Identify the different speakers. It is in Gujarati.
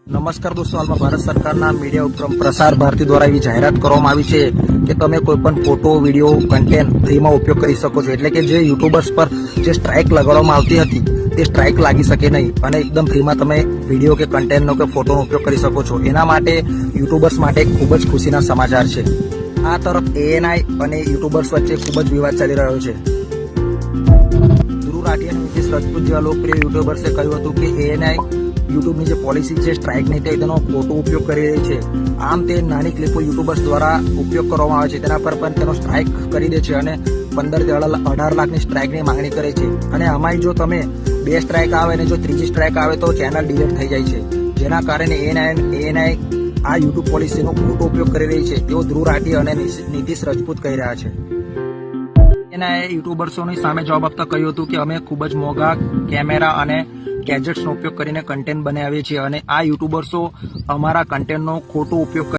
Speaker 1: નમસ્કાર દોસ્તો, હાલમાં ભારત સરકારના મીડિયા ઉપક્રમ પ્રસાર ભારતી દ્વારા એવી જાહેરાત કરવામાં આવી છે કે તમે કોઈ પણ ફોટો વિડીયો કન્ટેન્ટ ફ્રીમાં ઉપયોગ કરી શકો છો. એટલે કે જે યુટ્યુબર્સ પર જે સ્ટ્રાઇક લગાડવામાં આવતી હતી તે સ્ટ્રાઇક લાગી શકે નહીં અને એકદમ ફ્રીમાં તમે વિડીયો કે કન્ટેન્ટનો કે ફોટોનો ઉપયોગ કરી શકો છો. એના માટે યુટ્યુબર્સ માટે ખૂબ જ ખુશીના સમાચાર છે. આ તરફ એએનઆઈ અને યુટ્યુબર્સ વચ્ચે ખૂબ જ વિવાદ ચાલી રહ્યો છે. ધ્રુવ રાઠી અને નીતિશ રાજપૂત જેવા લોકપ્રિય યુટ્યુબર્સે કહ્યું હતું કે એએનઆઈ યુટ્યુબની જે પોલિસી છે સ્ટ્રાઇક નહીં તેનો ખોટો ઉપયોગ કરી રહી છે. આમ તે નાની ક્લિપો યુટ્યુબર્સ દ્વારા ઉપયોગ કરવામાં આવે છે તેના પર પણ તેનો સ્ટ્રાઇક કરી દે છે અને 15 થી 18 લાખની સ્ટ્રાઇકની માંગણી કરે છે. અને આમાંય જો તમે 2 સ્ટ્રાઇક આવે અને જો ત્રીજી સ્ટ્રાઇક આવે તો ચેનલ ડિલીટ થઈ જાય છે. જેના કારણે એએનઆઈ આ યુટ્યુબ પોલિસીનો ખોટો ઉપયોગ કરી રહી છે તેઓ ધ્રુવ રાઠી અને નીતિશ રાજપૂત કહી રહ્યા છે. એએનઆઈએ યુટ્યુબર્સોની સામે જવાબ આપતા કહ્યું હતું કે અમે ખૂબ જ મોંઘા કેમેરા અને ગેજેટ્સનો ઉપયોગ કરીને કન્ટેન્ટ બનાવીએ છીએ અને આ યુટ્યુબર્સો અમારા કન્ટેન્ટનો ખોટો ઉપયોગ